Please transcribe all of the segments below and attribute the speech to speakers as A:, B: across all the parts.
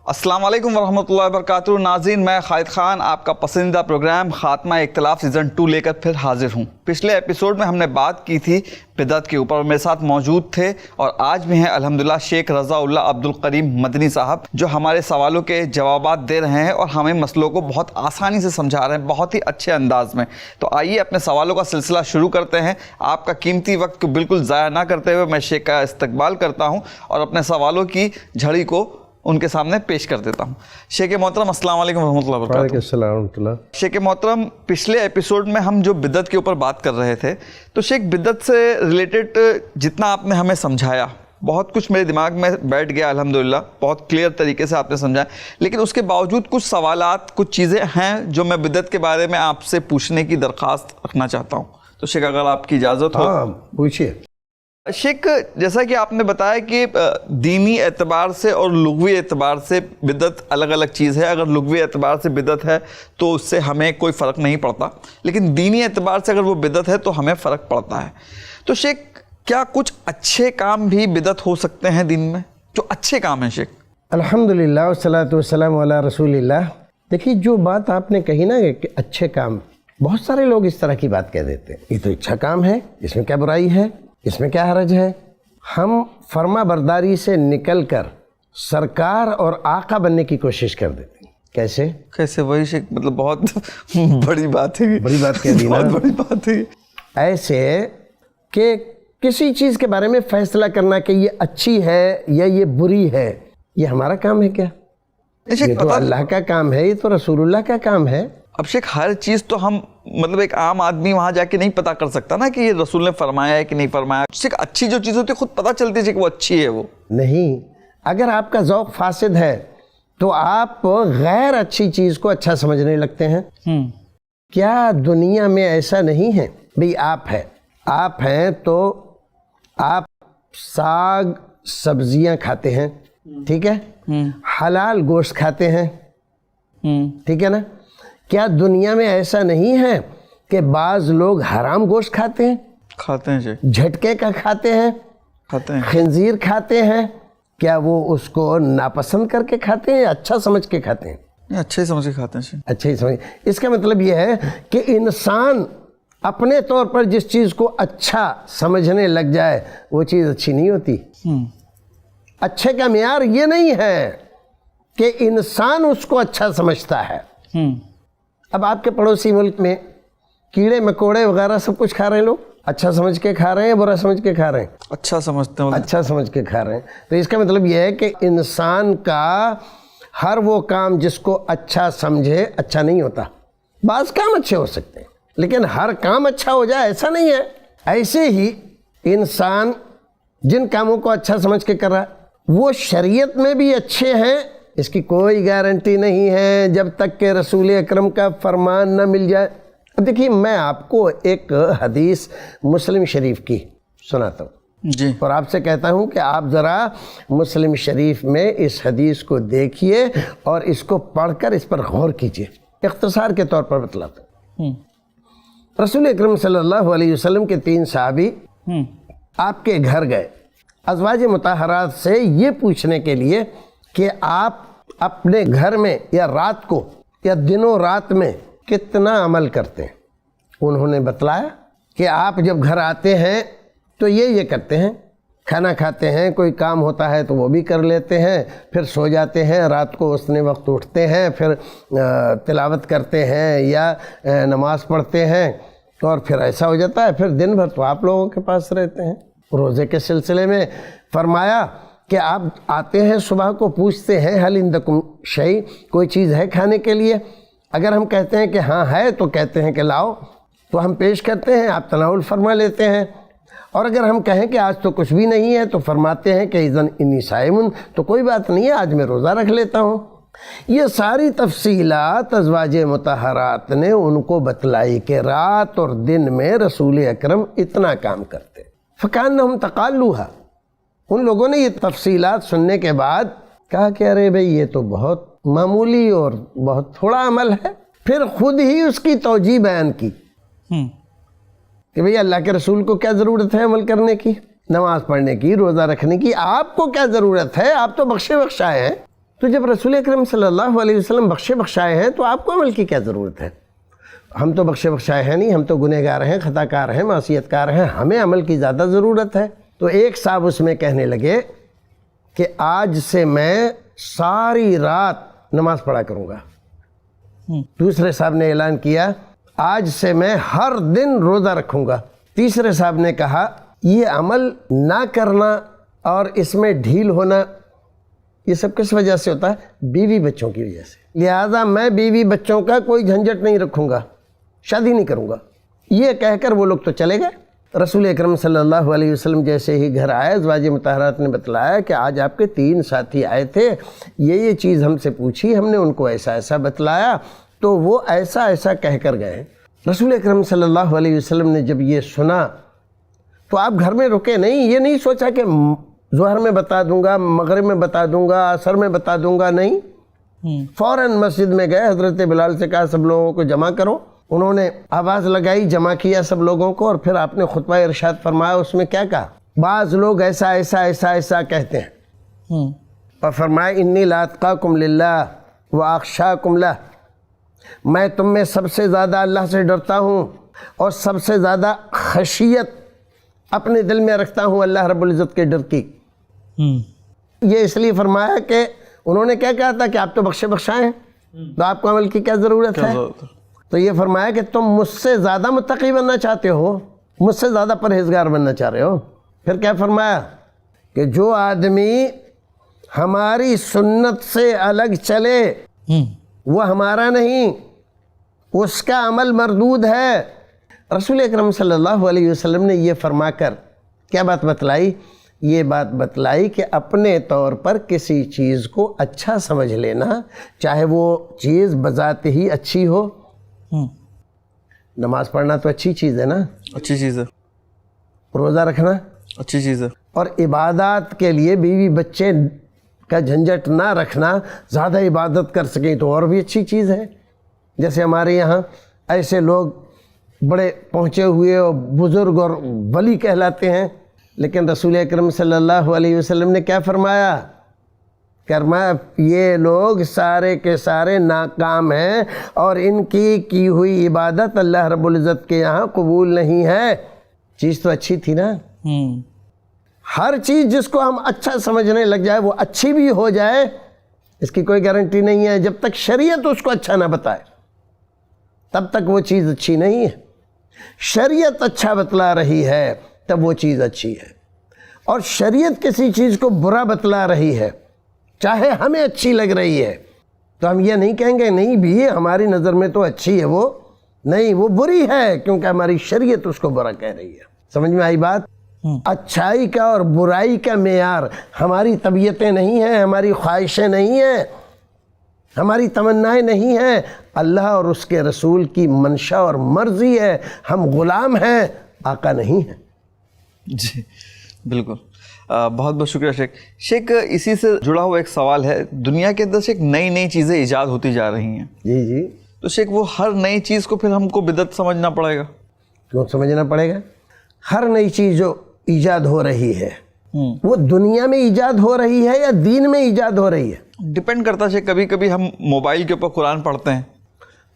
A: السلام علیکم ورحمۃ اللہ وبرکاتہ ناظرین، میں خالد خان آپ کا پسندیدہ پروگرام خاتمہ اختلاف سیزن 2 لے کر پھر حاضر ہوں۔ پچھلے ایپیسوڈ میں ہم نے بات کی تھی بدعت کے اوپر، میرے ساتھ موجود تھے اور آج بھی ہیں الحمدللہ شیخ رضا اللہ عبدالکریم مدنی صاحب، جو ہمارے سوالوں کے جوابات دے رہے ہیں اور ہمیں مسئلوں کو بہت آسانی سے سمجھا رہے ہیں، بہت ہی اچھے انداز میں۔ تو آئیے اپنے سوالوں کا سلسلہ شروع کرتے ہیں۔ آپ کا قیمتی وقت کو بالکل ضائع نہ کرتے ہوئے میں شیخ کا استقبال کرتا ہوں اور اپنے سوالوں کی جھڑی کو ان کے سامنے پیش کر دیتا ہوں۔ شیخ محترم السلام علیکم ورحمۃ اللہ وبرکاتہ۔
B: وعلیکم السلام ورحمۃ اللہ۔
A: شیخ محترم، پچھلے ایپیسوڈ میں ہم جو بدعت کے اوپر بات کر رہے تھے، تو شیخ بدعت سے ریلیٹڈ جتنا آپ نے ہمیں سمجھایا بہت کچھ میرے دماغ میں بیٹھ گیا الحمدللہ، بہت کلیئر طریقے سے آپ نے سمجھایا، لیکن اس کے باوجود کچھ سوالات، کچھ چیزیں ہیں جو میں بدعت کے بارے میں آپ سے پوچھنے کی درخواست رکھنا چاہتا ہوں۔ تو شیخ اگر آپ کی اجازت ہو۔
B: ہاں پوچھیے۔
A: شیخ، جیسا کہ آپ نے بتایا کہ دینی اعتبار سے اور لغوی اعتبار سے بدعت الگ الگ چیز ہے۔ اگر لغوی اعتبار سے بدعت ہے تو اس سے ہمیں کوئی فرق نہیں پڑتا، لیکن دینی اعتبار سے اگر وہ بدعت ہے تو ہمیں فرق پڑتا ہے۔ تو شیخ، کیا کچھ اچھے کام بھی بدعت ہو سکتے ہیں دین میں؟ جو اچھے کام ہیں شیخ۔
B: الحمدللہ والصلاۃ والسلام علی رسول اللہ۔ دیکھیے، جو بات آپ نے کہی نا کہ اچھے کام، بہت سارے لوگ اس طرح کی بات کہہ دیتے ہیں، یہ تو اچھا کام ہے، اس میں کیا برائی ہے، اس میں کیا حرج ہے۔ ہم فرما برداری سے نکل کر سرکار اور آقا بننے کی کوشش کر دیتے ہیں۔ کیسے
A: وہی شیخ، مطلب بہت بڑی بات ہے،
B: بڑی بات کہہ دی نا،
A: بہت بڑی بات ہے۔ ایسے
B: کہ کسی چیز کے بارے میں فیصلہ کرنا کہ یہ اچھی ہے یا یہ بری ہے، یہ ہمارا کام ہے کیا؟ یہ تو اللہ کا کام ہے، یہ تو رسول اللہ کا کام ہے۔
A: اب شیخ، ہر چیز تو ہم مطلب ایک عام آدمی وہاں جا کے نہیں پتہ کر سکتا نا کہ یہ رسول نے فرمایا ہے کہ نہیں فرمایا۔ شیخ، اچھی جو چیز ہوتی ہے خود پتہ چلتی ہے کہ وہ اچھی ہے۔ وہ
B: نہیں، اگر آپ کا ذوق فاسد ہے تو آپ غیر اچھی چیز کو اچھا سمجھنے لگتے ہیں۔ کیا دنیا میں ایسا نہیں ہے؟ بھئی آپ ہیں تو آپ ساگ سبزیاں کھاتے ہیں، ٹھیک ہے، حلال گوشت کھاتے ہیں، ٹھیک ہے نا۔ کیا دنیا میں ایسا نہیں ہے کہ بعض لوگ حرام گوشت کھاتے ہیں
A: جی،
B: جھٹکے کا کھاتے ہیں، خنزیر کھاتے ہیں؟ کیا وہ اس کو ناپسند کر کے کھاتے ہیں یا اچھا سمجھ کے کھاتے ہیں؟
A: اچھے ہی سمجھ کے کھاتے ہیں۔
B: اچھا ہی سمجھ۔ اس کا مطلب یہ ہے کہ انسان اپنے طور پر جس چیز کو اچھا سمجھنے لگ جائے وہ چیز اچھی نہیں ہوتی۔ اچھے کا معیار یہ نہیں ہے کہ انسان اس کو اچھا سمجھتا ہے۔ اب آپ کے پڑوسی ملک میں کیڑے مکوڑے وغیرہ سب کچھ کھا رہے ہیں، لوگ اچھا سمجھ کے کھا رہے ہیں، برا سمجھ کے کھا رہے ہیں؟
A: اچھا سمجھتے ہیں،
B: اچھا سمجھ کے کھا رہے ہیں۔ تو اس کا مطلب یہ ہے کہ انسان کا ہر وہ کام جس کو اچھا سمجھے اچھا نہیں ہوتا۔ بعض کام اچھے ہو سکتے ہیں لیکن ہر کام اچھا ہو جائے ایسا نہیں ہے۔ ایسے ہی انسان جن کاموں کو اچھا سمجھ کے کر رہا ہے وہ شریعت میں بھی اچھے ہیں، اس کی کوئی گارنٹی نہیں ہے جب تک کہ رسول اکرم کا فرمان نہ مل جائے۔ اب دیکھیے، میں آپ کو ایک حدیث مسلم شریف کی سناتا ہوں
A: جی،
B: اور آپ سے کہتا ہوں کہ آپ ذرا مسلم شریف میں اس حدیث کو دیکھیے اور اس کو پڑھ کر اس پر غور کیجیے۔ اختصار کے طور پر بتلاتا ہوں۔ رسول اکرم صلی اللہ علیہ وسلم کے 3 صحابی آپ کے گھر گئے ازواج مطہرات سے یہ پوچھنے کے لیے کہ آپ اپنے گھر میں یا رات کو یا دنوں رات میں کتنا عمل کرتے ہیں۔ انہوں نے بتلایا کہ آپ جب گھر آتے ہیں تو یہ کرتے ہیں، کھانا کھاتے ہیں، کوئی کام ہوتا ہے تو وہ بھی کر لیتے ہیں، پھر سو جاتے ہیں، رات کو اتنے وقت اٹھتے ہیں، پھر تلاوت کرتے ہیں یا نماز پڑھتے ہیں، اور پھر ایسا ہو جاتا ہے پھر دن بھر تو آپ لوگوں کے پاس رہتے ہیں۔ روزے کے سلسلے میں فرمایا کہ آپ آتے ہیں صبح کو، پوچھتے ہیں حل عندکم شیء، کوئی چیز ہے کھانے کے لیے؟ اگر ہم کہتے ہیں کہ ہاں ہے تو کہتے ہیں کہ لاؤ، تو ہم پیش کرتے ہیں، آپ تناول فرما لیتے ہیں۔ اور اگر ہم کہیں کہ آج تو کچھ بھی نہیں ہے تو فرماتے ہیں کہ اذن انی صائم، تو کوئی بات نہیں ہے، آج میں روزہ رکھ لیتا ہوں۔ یہ ساری تفصیلات ازواج مطہرات نے ان کو بتلائی کہ رات اور دن میں رسول اکرم اتنا کام کرتے۔ فکانہم تقالوہا، ان لوگوں نے یہ تفصیلات سننے کے بعد کہا کہ ارے بھئی یہ تو بہت معمولی اور بہت تھوڑا عمل ہے۔ پھر خود ہی اس کی توجیہ بیان کی کہ بھئی اللہ کے رسول کو کیا ضرورت ہے عمل کرنے کی، نماز پڑھنے کی، روزہ رکھنے کی، آپ کو کیا ضرورت ہے؟ آپ تو بخشے بخشائے ہیں۔ تو جب رسول اکرم صلی اللہ علیہ وسلم بخشے بخشائے ہیں تو آپ کو عمل کی کیا ضرورت ہے؟ ہم تو بخشے بخشائے ہیں نہیں، ہم تو گنہگار ہیں، خطا کار ہیں، معصیت کار ہیں، ہمیں عمل کی زیادہ ضرورت ہے۔ تو ایک صاحب اس میں کہنے لگے کہ آج سے میں ساری رات نماز پڑھا کروں گا۔ دوسرے صاحب نے اعلان کیا آج سے میں ہر دن روزہ رکھوں گا۔ تیسرے صاحب نے کہا یہ عمل نہ کرنا اور اس میں ڈھیل ہونا یہ سب کس وجہ سے ہوتا ہے؟ بیوی بچوں کی وجہ سے، لہٰذا میں بیوی بچوں کا کوئی جھنجٹ نہیں رکھوں گا، شادی نہیں کروں گا۔ یہ کہہ کر وہ لوگ تو چلے گئے۔ رسول اکرم صلی اللہ علیہ وسلم جیسے ہی گھر آئے، ازواج مطہرات نے بتلایا کہ آج آپ کے 3 ساتھی آئے تھے، یہ چیز ہم سے پوچھی، ہم نے ان کو ایسا ایسا بتلایا، تو وہ ایسا ایسا کہہ کر گئے۔ رسول اکرم صلی اللہ علیہ وسلم نے جب یہ سنا تو آپ گھر میں رکے نہیں، یہ نہیں سوچا کہ ظہر میں بتا دوں گا، مغرب میں بتا دوں گا، عصر میں بتا دوں گا، نہیں، فوراً مسجد میں گئے، حضرت بلال سے کہا سب لوگوں کو جمع کرو۔ انہوں نے آواز لگائی، جمع کیا سب لوگوں کو، اور پھر آپ نے خطبہ ارشاد فرمایا۔ اس میں کیا کہا؟ بعض لوگ ایسا ایسا ایسا ایسا کہتے ہیں، اور فرمایا انی لا اتقاکم للہ واخشاکم لہ، میں تم میں سب سے زیادہ اللہ سے ڈرتا ہوں اور سب سے زیادہ خشیت اپنے دل میں رکھتا ہوں اللہ رب العزت کے ڈر کی۔ یہ اس لیے فرمایا کہ انہوں نے کیا کہا تھا کہ آپ تو بخشے بخشائے ہیں، تو آپ کو عمل کی کیا ضرورت ہے؟ تو یہ فرمایا کہ تم مجھ سے زیادہ متقی بننا چاہتے ہو، مجھ سے زیادہ پرہیزگار بننا چاہ رہے ہو۔ پھر کیا فرمایا کہ جو آدمی ہماری سنت سے الگ چلے وہ ہمارا نہیں، اس کا عمل مردود ہے۔ رسول اکرم صلی اللہ علیہ وسلم نے یہ فرما کر کیا بات بتلائی؟ یہ بات بتلائی کہ اپنے طور پر کسی چیز کو اچھا سمجھ لینا، چاہے وہ چیز بذات ہی اچھی ہو۔ نماز پڑھنا تو اچھی چیز ہے نا،
A: اچھی چیز ہے،
B: روزہ رکھنا
A: اچھی چیز ہے،
B: اور عبادات کے لیے بیوی بچے کا جھنجٹ نہ رکھنا، زیادہ عبادت کر سکیں تو اور بھی اچھی چیز ہے۔ جیسے ہمارے یہاں ایسے لوگ بڑے پہنچے ہوئے اور بزرگ اور ولی کہلاتے ہیں، لیکن رسول اکرم صلی اللہ علیہ وسلم نے کیا فرمایا؟ یہ لوگ سارے کے سارے ناکام ہیں اور ان کی ہوئی عبادت اللہ رب العزت کے یہاں قبول نہیں ہے۔ چیز تو اچھی تھی نا۔ ہر چیز جس کو ہم اچھا سمجھنے لگ جائے وہ اچھی بھی ہو جائے، اس کی کوئی گارنٹی نہیں ہے۔ جب تک شریعت اس کو اچھا نہ بتائے تب تک وہ چیز اچھی نہیں ہے۔ شریعت اچھا بتلا رہی ہے تب وہ چیز اچھی ہے، اور شریعت کسی چیز کو برا بتلا رہی ہے چاہے ہمیں اچھی لگ رہی ہے تو ہم یہ نہیں کہیں گے نہیں بھی ہماری نظر میں تو اچھی ہے، وہ نہیں، وہ بری ہے کیونکہ ہماری شریعت اس کو برا کہہ رہی ہے۔ سمجھ میں آئی بات؟ اچھائی کا اور برائی کا معیار ہماری طبیعتیں نہیں ہیں، ہماری خواہشیں نہیں ہیں، ہماری تمنائیں نہیں ہیں، اللہ اور اس کے رسول کی منشا اور مرضی ہے۔ ہم غلام ہیں، آقا نہیں ہیں۔
A: جی بالکل، بہت بہت شکریہ شیخ۔ اسی سے جڑا ہوا ایک سوال ہے، دنیا کے اندر شیخ نئی نئی چیزیں ایجاد ہوتی جا رہی ہیں،
B: جی
A: تو شیخ وہ ہر نئی چیز کو پھر ہم کو بدعت سمجھنا پڑے گا؟
B: کیوں سمجھنا پڑے گا؟ ہر نئی چیز جو ایجاد ہو رہی ہے وہ دنیا میں ایجاد ہو رہی ہے یا دین میں ایجاد ہو رہی ہے؟
A: ڈیپینڈ کرتا ہے شیخ۔ کبھی کبھی ہم موبائل کے اوپر قرآن پڑھتے ہیں،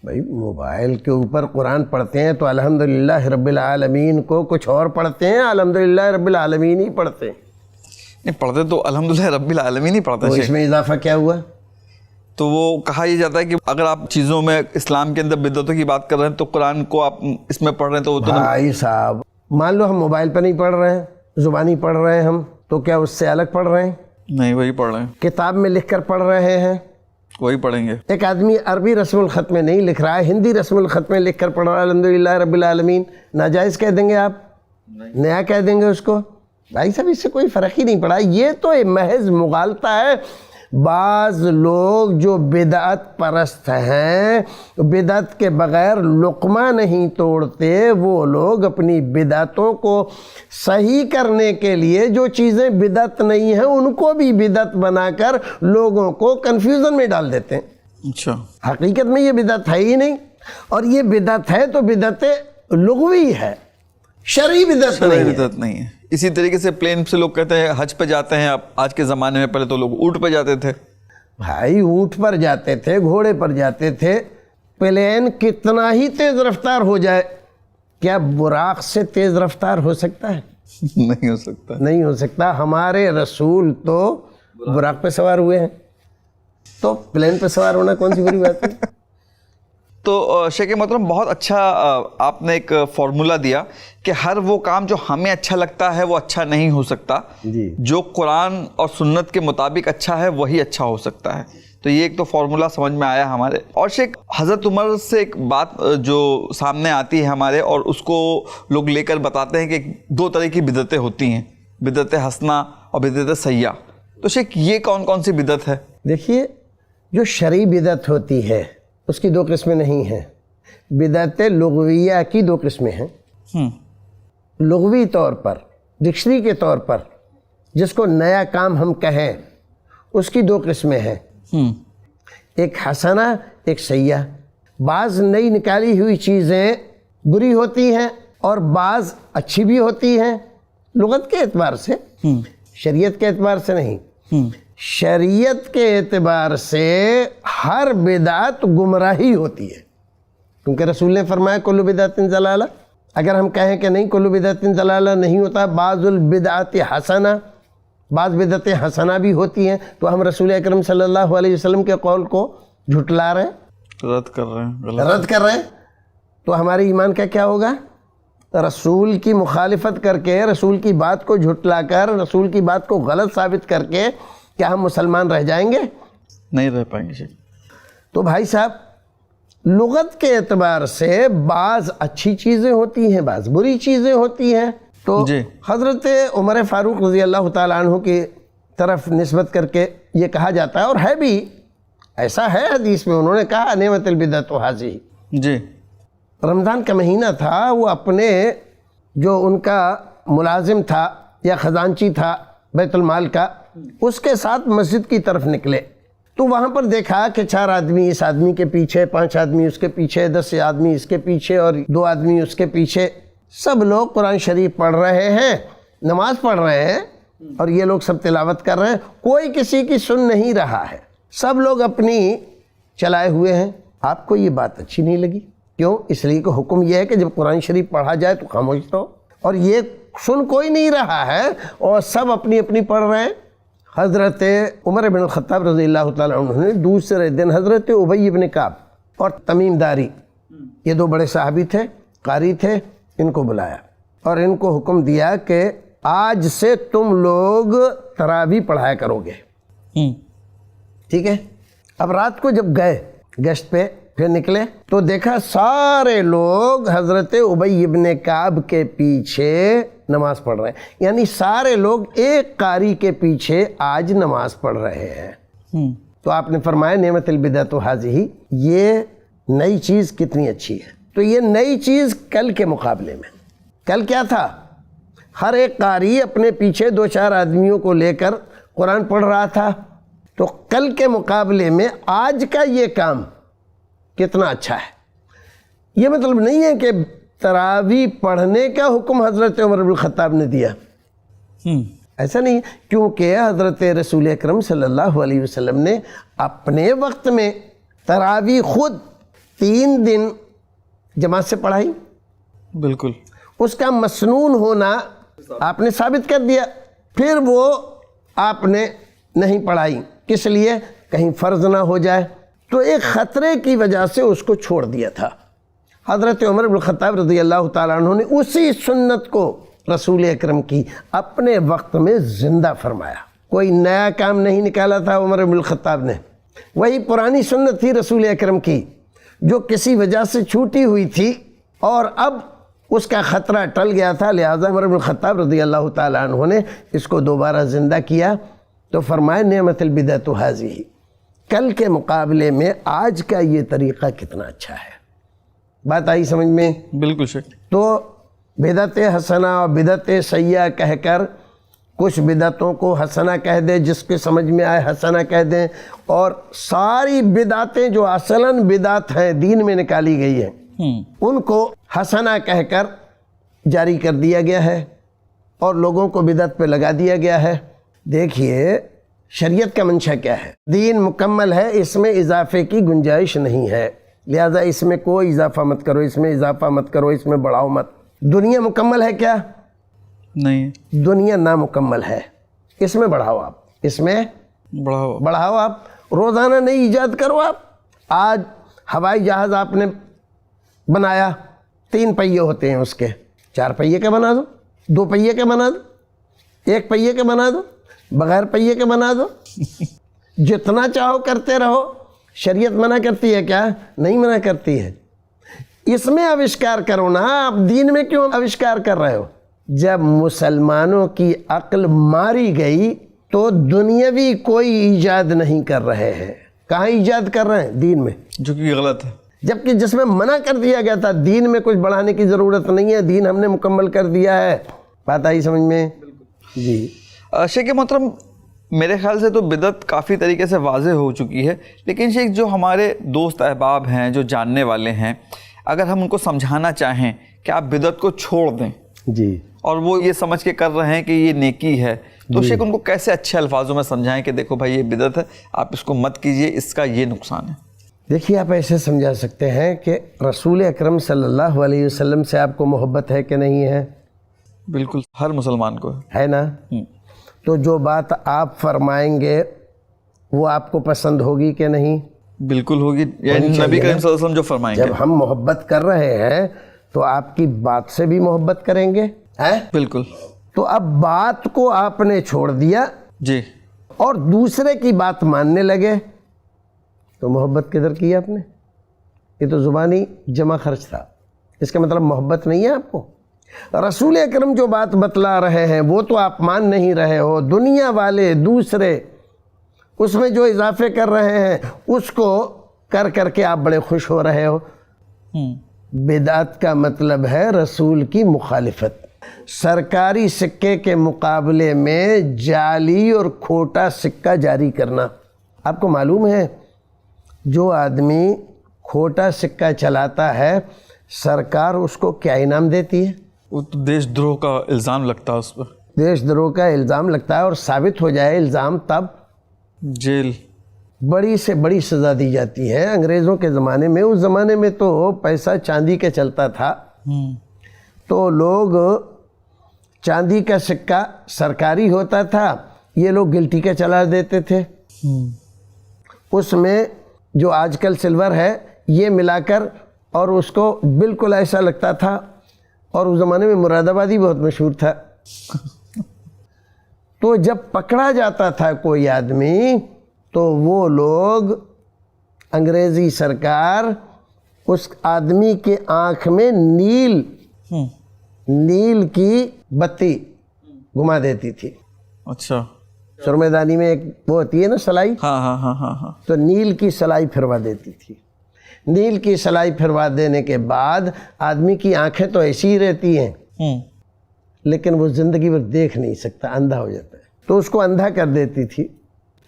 B: بھائی موبائل کے اوپر قرآن پڑھتے ہیں تو الحمدللہ رب العالمین کو کچھ اور پڑھتے ہیں، الحمدللہ رب العالمین ہی پڑھتے ہیں۔
A: نہیں پڑھتے تو الحمدللہ رب العالمین ہی پڑھتے
B: تو
A: ہیں
B: اس میں اضافہ کیا ہوا؟
A: تو وہ کہا یہ جاتا ہے کہ اگر آپ چیزوں میں اسلام کے اندر بدعتوں کی بات کر رہے ہیں تو قرآن کو آپ اس میں پڑھ رہے ہیں تو وہ تو
B: بھائی صاحب مان لو ہم موبائل پہ نہیں پڑھ رہے ہیں، زبانی پڑھ رہے ہیں ہم، تو کیا اس سے الگ پڑھ رہے ہیں؟
A: نہیں، وہی پڑھ رہے ہیں،
B: کتاب میں لکھ کر پڑھ رہے ہیں،
A: وہی پڑھیں گے۔
B: ایک آدمی عربی رسم الخط میں نہیں لکھ رہا ہے، ہندی رسم الخط میں لکھ کر پڑھ رہا ہے الحمدللہ رب العالمین، ناجائز کہہ دیں گے آپ؟ نیا کہہ دیں گے اس کو؟ بھائی صاحب اس سے کوئی فرق ہی نہیں پڑا۔ یہ تو محض مغالطہ ہے۔ بعض لوگ جو بدعت پرست ہیں، بدعت کے بغیر لقمہ نہیں توڑتے، وہ لوگ اپنی بدعتوں کو صحیح کرنے کے لیے جو چیزیں بدعت نہیں ہیں ان کو بھی بدعت بنا کر لوگوں کو کنفیوژن میں ڈال دیتے ہیں۔
A: اچھا،
B: حقیقت میں یہ بدعت ہے ہی نہیں، اور یہ بدعت ہے تو بدعت لغوی ہے، شرعی بدعت نہیں ہے۔
A: بدعت نہیں ہے۔ اسی طریقے سے پلین سے لوگ کہتے ہیں حج پہ جاتے ہیں، اب آج کے زمانے میں، پہلے تو لوگ اونٹ پہ جاتے تھے۔
B: بھائی اونٹ پر جاتے تھے, گھوڑے پر جاتے تھے, پلین کتنا ہی تیز رفتار ہو جائے, کیا براق سے تیز رفتار ہو سکتا ہے؟
A: نہیں ہو سکتا,
B: نہیں ہو سکتا. ہمارے رسول تو براق پہ سوار ہوئے ہیں, تو پلین پہ سوار ہونا کون سی بری بات ہے؟
A: تو شیخ محترم بہت اچھا آپ نے ایک فارمولا دیا کہ ہر وہ کام جو ہمیں اچھا لگتا ہے وہ اچھا نہیں ہو سکتا,
B: جی,
A: جو قرآن اور سنت کے مطابق اچھا ہے وہی اچھا ہو سکتا ہے. تو یہ ایک تو فارمولا سمجھ میں آیا ہمارے. اور شیخ حضرت عمر سے ایک بات جو سامنے آتی ہے ہمارے, اور اس کو لوگ لے کر بتاتے ہیں کہ دو طرح کی بدعتیں ہوتی ہیں, بدعت حسنہ اور بدعت سیئہ. تو شیخ یہ کون کون سی بدعت ہے؟
B: دیکھیے جو شرعی بدعت ہوتی ہے اس کی دو قسمیں نہیں ہیں. بدعت لغویہ کی دو قسمیں ہیں. لغوی طور پر, ڈکشنری کے طور پر جس کو نیا کام ہم کہیں, اس کی دو قسمیں ہیں, ایک حسنہ ایک سیئہ. بعض نئی نکالی ہوئی چیزیں بری ہوتی ہیں اور بعض اچھی بھی ہوتی ہیں لغت کے اعتبار سے, شریعت کے اعتبار سے نہیں. شریعت کے اعتبار سے ہر بدعت گمراہی ہوتی ہے, کیونکہ رسول نے فرمایا کل بدعت ضلالہ. اگر ہم کہیں کہ نہیں کل بدعت ضلالہ نہیں ہوتا, بعض البدعات حسنہ, بعض بدعتیں حسنہ بھی ہوتی ہیں, تو ہم رسول اکرم صلی اللہ علیہ وسلم کے قول کو جھٹلا رہے ہیں,
A: رد کر رہے ہیں,
B: رد کر رہے ہیں. تو ہمارے ایمان کا کیا ہوگا؟ رسول کی مخالفت کر کے, رسول کی بات کو جھٹلا کر, رسول کی بات کو غلط ثابت کر کے کیا ہم مسلمان رہ جائیں گے؟
A: نہیں رہ پائیں گے.
B: تو بھائی صاحب لغت کے اعتبار سے بعض اچھی چیزیں ہوتی ہیں, بعض بری چیزیں ہوتی ہیں. تو حضرت عمر فاروق رضی اللہ تعالیٰ عنہ کی طرف نسبت کر کے یہ کہا جاتا ہے, اور ہے بھی ایسا ہے حدیث میں, انہوں نے کہا نعمت البدعۃ ھذہ.
A: جی,
B: رمضان کا مہینہ تھا, وہ اپنے جو ان کا ملازم تھا یا خزانچی تھا بیت المال کا, اس کے ساتھ مسجد کی طرف نکلے, تو وہاں پر دیکھا کہ 4 آدمی اس آدمی کے پیچھے, 5 آدمی اس کے پیچھے, 10 آدمی اس کے پیچھے اور 2 آدمی اس کے پیچھے, سب لوگ قرآن شریف پڑھ رہے ہیں, نماز پڑھ رہے ہیں, اور یہ لوگ سب تلاوت کر رہے ہیں, کوئی کسی کی سن نہیں رہا ہے, سب لوگ اپنی چلائے ہوئے ہیں. آپ کو یہ بات اچھی نہیں لگی, کیوں؟ اس لیے کہ حکم یہ ہے کہ جب قرآن شریف پڑھا جائے تو خاموش رہو, اور یہ سن کوئی نہیں رہا ہے اور سب اپنی اپنی پڑھ رہے ہیں. حضرت عمر بن الخطاب رضی اللہ تعالیٰ عنہ نے دوسرے دن حضرت ابی بن کعب اور تمیم داری, یہ 2 بڑے صحابی تھے, قاری تھے, ان کو بلایا اور ان کو حکم دیا کہ آج سے تم لوگ تراویح پڑھایا کرو گے. ٹھیک ہے. اب رات کو جب گئے گشت پہ, پھر نکلے تو دیکھا سارے لوگ حضرت ابی بن کعب کے پیچھے نماز پڑھ رہے ہیں, یعنی سارے لوگ ایک قاری کے پیچھے آج نماز پڑھ رہے ہیں. تو آپ نے فرمایا نعمت البدعۃ ھذہ, یہ نئی چیز کتنی اچھی ہے. تو یہ نئی چیز کل کے مقابلے میں, کل کیا تھا؟ ہر ایک قاری اپنے پیچھے 2-4 آدمیوں کو لے کر قرآن پڑھ رہا تھا, تو کل کے مقابلے میں آج کا یہ کام کتنا اچھا ہے. یہ مطلب نہیں ہے کہ تراویح پڑھنے کا حکم حضرت عمر بن الخطاب نے دیا, ایسا نہیں, کیونکہ حضرت رسول اکرم صلی اللہ علیہ وسلم نے اپنے وقت میں تراویح خود 3 دن جماعت سے پڑھائی.
A: بالکل,
B: اس کا مسنون ہونا آپ نے ثابت کر دیا. پھر وہ آپ نے نہیں پڑھائی, کس لیے؟ کہیں فرض نہ ہو جائے, تو ایک خطرے کی وجہ سے اس کو چھوڑ دیا تھا. حضرت عمر بن الخطاب رضی اللہ تعالیٰ عنہ نے اسی سنت کو رسول اکرم کی اپنے وقت میں زندہ فرمایا. کوئی نیا کام نہیں نکالا تھا عمر بن الخطاب نے, وہی پرانی سنت تھی رسول اکرم کی جو کسی وجہ سے چھوٹی ہوئی تھی اور اب اس کا خطرہ ٹل گیا تھا. لہذا عمر بن الخطاب رضی اللہ تعالیٰ عنہ نے اس کو دوبارہ زندہ کیا. تو فرمائے نعمت البدعۃ ھذہ, کل کے مقابلے میں آج کا یہ طریقہ کتنا اچھا ہے. بات آئی سمجھ میں؟
A: بالکل شیخ.
B: تو بدعت حسنہ اور بدعت سیئہ کہہ کر کچھ بدعتوں کو حسنہ کہہ دیں, جس کے سمجھ میں آئے حسنہ کہہ دیں, اور ساری بدعتیں جو اصلاً بدعت ہیں دین میں نکالی گئی ہیں ان کو حسنہ کہہ کر جاری کر دیا گیا ہے اور لوگوں کو بدعت پہ لگا دیا گیا ہے. دیکھیے شریعت کا منشا کیا ہے؟ دین مکمل ہے، اس میں اضافے کی گنجائش نہیں ہے، لہذا اس میں کوئی اضافہ مت کرو، اس میں اضافہ مت کرو، اس میں بڑھاؤ مت۔ دنیا مکمل ہے کیا؟
A: نہیں،
B: دنیا نامکمل ہے، اس میں بڑھاؤ آپ، اس میں بڑھاؤ آپ، روزانہ نئی ایجاد کرو آپ۔ آج ہوائی جہاز آپ نے بنایا، 3 پہیے ہوتے ہیں اس کے، 4 پہیے کے بنا دو، 2 پہیے کے بنا دو، 1 پہیے کے بنا دو، بغیر پہیے کے بنا دو، جتنا چاہو کرتے رہو۔ شریعت منع کرتی ہے کیا؟ نہیں منع کرتی ہے۔ اس میں آوشکار کرو نا، آپ دین میں کیوں آوشکار کر رہے ہو؟ جب مسلمانوں کی عقل ماری گئی تو دنیاوی کوئی ایجاد نہیں کر رہے ہیں، کہاں ایجاد کر رہے ہیں؟ دین میں،
A: جو کہ غلط ہے،
B: جبکہ جس میں منع کر دیا گیا تھا دین میں کچھ بڑھانے کی ضرورت نہیں ہے، دین ہم نے مکمل کر دیا ہے۔ بات آئی سمجھ میں؟ جی
A: شیخ محترم، میرے خیال سے تو بدعت کافی طریقے سے واضح ہو چکی ہے، لیکن شیخ جو ہمارے دوست احباب ہیں، جو جاننے والے ہیں، اگر ہم ان کو سمجھانا چاہیں کہ آپ بدعت کو چھوڑ دیں
B: جی،
A: اور وہ یہ سمجھ کے کر رہے ہیں کہ یہ نیکی ہے، تو شیخ ان کو کیسے اچھے الفاظوں میں سمجھائیں کہ دیکھو بھائی یہ بدعت ہے، آپ اس کو مت کیجئے، اس کا یہ نقصان ہے؟
B: دیکھیے آپ ایسے سمجھا سکتے ہیں کہ رسول اکرم صلی اللہ علیہ وسلم سے آپ کو محبت ہے کہ نہیں ہے؟
A: بالکل، ہر مسلمان کو
B: ہے نا؟ تو جو بات آپ فرمائیں گے وہ آپ کو پسند ہوگی کہ نہیں؟
A: بالکل ہوگی، یعنی نبی کریم صلی اللہ علیہ وسلم جو فرمائیں گے۔
B: جب ہم محبت کر رہے ہیں تو آپ کی بات سے بھی محبت کریں گے، ہیں؟
A: بالکل۔
B: تو اب بات کو آپ نے چھوڑ دیا
A: جی،
B: اور دوسرے کی بات ماننے لگے تو محبت کدھر کی آپ نے؟ یہ تو زبانی جمع خرچ تھا، اس کا مطلب محبت نہیں ہے آپ کو۔ رسول اکرم جو بات بتلا رہے ہیں وہ تو آپ مان نہیں رہے ہو، دنیا والے دوسرے اس میں جو اضافے کر رہے ہیں اس کو کر کر کے آپ بڑے خوش ہو رہے ہو۔ بدعت کا مطلب ہے رسول کی مخالفت، سرکاری سکے کے مقابلے میں جعلی اور کھوٹا سکہ جاری کرنا۔ آپ کو معلوم ہے جو آدمی کھوٹا سکہ چلاتا ہے سرکار اس کو کیا انعام دیتی ہے؟
A: وہ تو دیش دروہ کا الزام لگتا ہے اس پر،
B: دیش دروہ کا الزام لگتا ہے، اور ثابت ہو جائے الزام تب
A: جیل،
B: بڑی سے بڑی سزا دی جاتی ہے۔ انگریزوں کے زمانے میں، اس زمانے میں تو پیسہ چاندی کے چلتا تھا، تو لوگ چاندی کا سکہ سرکاری ہوتا تھا، یہ لوگ گلٹی کا چلا دیتے تھے، اس میں جو آج کل سلور ہے یہ ملا کر، اور اس کو بالکل ایسا لگتا تھا، اور اس زمانے میں مراد آبادی بہت مشہور تھا۔ تو جب پکڑا جاتا تھا کوئی آدمی تو وہ لوگ انگریزی سرکار اس آدمی کے آنکھ میں نیل کی بتی گھما دیتی تھی۔
A: اچھا،
B: سرمے دانی میں ایک وہ ہوتی ہے نا سلائی،
A: ہاں،
B: تو نیل کی سلائی پھروا دیتی تھی۔ نیل کی سلائی پھروا دینے کے بعد آدمی کی آنکھیں تو ایسی ہی رہتی ہیں، لیکن وہ زندگی بھر دیکھ نہیں سکتا، اندھا ہو جاتا ہے، تو اس کو اندھا کر دیتی تھی۔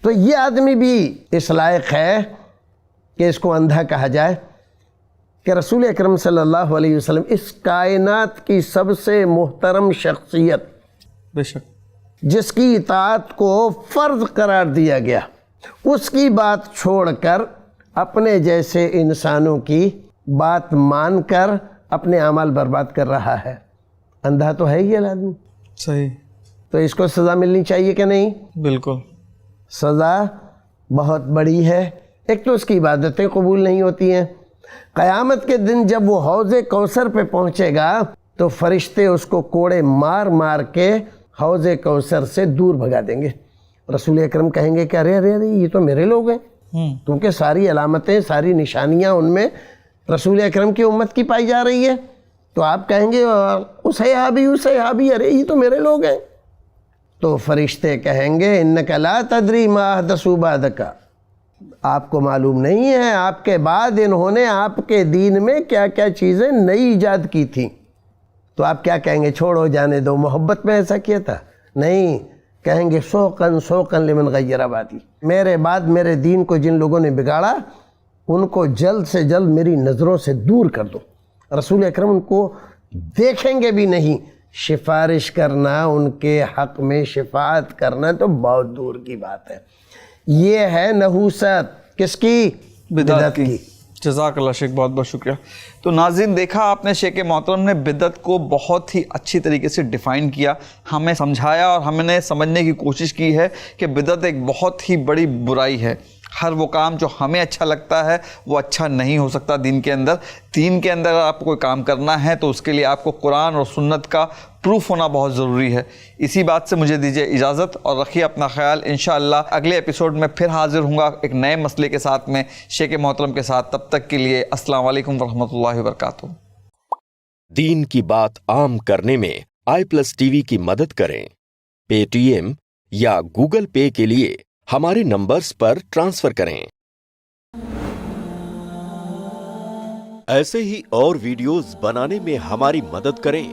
B: تو یہ آدمی بھی اس لائق ہے کہ اس کو اندھا کہا جائے کہ رسول اکرم صلی اللہ علیہ وسلم اس کائنات کی سب سے محترم شخصیت،
A: بے شک،
B: جس کی اطاعت کو فرض قرار دیا گیا، اس کی بات چھوڑ کر اپنے جیسے انسانوں کی بات مان کر اپنے اعمال برباد کر رہا ہے۔ اندھا تو ہے ہی آدمی،
A: صحیح،
B: تو اس کو سزا ملنی چاہیے کہ نہیں؟
A: بالکل،
B: سزا بہت بڑی ہے۔ ایک تو اس کی عبادتیں قبول نہیں ہوتی ہیں، قیامت کے دن جب وہ حوض کوثر پہ پہنچے گا تو فرشتے اس کو کوڑے مار مار کے حوض کوثر سے دور بھگا دیں گے۔ رسول اکرم کہیں گے کہ ارے ارے ارے یہ تو میرے لوگ ہیں، کیونکہ ساری علامتیں، ساری نشانیاں ان میں رسول اکرم کی امت کی پائی جا رہی ہے، تو آپ کہیں گے صحابی ارے یہ تو میرے لوگ ہیں۔ تو فرشتے کہیں گے انک لا تدری ما احدثوا بعدک، آپ کو معلوم نہیں ہے آپ کے بعد انہوں نے آپ کے دین میں کیا کیا چیزیں نئی ایجاد کی تھیں۔ تو آپ کیا کہیں گے؟ چھوڑو، جانے دو، محبت میں ایسا کیا تھا؟ نہیں، کہیں گے سوقن لمن غیر بعدی، میرے بعد میرے دین کو جن لوگوں نے بگاڑا ان کو جلد سے جلد میری نظروں سے دور کر دو۔ رسول اکرم ان کو دیکھیں گے بھی نہیں، سفارش کرنا، ان کے حق میں شفاعت کرنا تو بہت دور کی بات ہے۔ یہ ہے نحوست کس کی؟ بدعت کی۔
A: جزاک اللہ شیخ، بہت بہت شکریہ۔ تو ناظرین، دیکھا آپ نے شیخ محترم نے بدعت کو بہت ہی اچھی طریقے سے ڈیفائن کیا، ہمیں سمجھایا اور ہم نے سمجھنے کی کوشش کی ہے کہ بدعت ایک بہت ہی بڑی برائی ہے۔ ہر وہ کام جو ہمیں اچھا لگتا ہے وہ اچھا نہیں ہو سکتا دین کے اندر۔ دین کے اندر اگر آپ کو کوئی کام کرنا ہے تو اس کے لیے آپ کو قرآن اور سنت کا پروف ہونا بہت ضروری ہے۔ اسی بات سے مجھے دیجیے اجازت اور رکھیے اپنا خیال۔ انشاءاللہ اگلے ایپیسوڈ میں پھر حاضر ہوں گا ایک نئے مسئلے کے ساتھ میں شیخ محترم کے ساتھ۔ تب تک کے لیے السلام علیکم ورحمۃ اللہ وبرکاتہ۔
C: دین کی بات عام کرنے میں i+TV کی مدد کریں۔ پے ٹی ایم یا گوگل پے کے لیے ہمارے نمبرز پر ٹرانسفر کریں۔ ایسے ہی اور ویڈیوز بنانے میں ہماری مدد کریں۔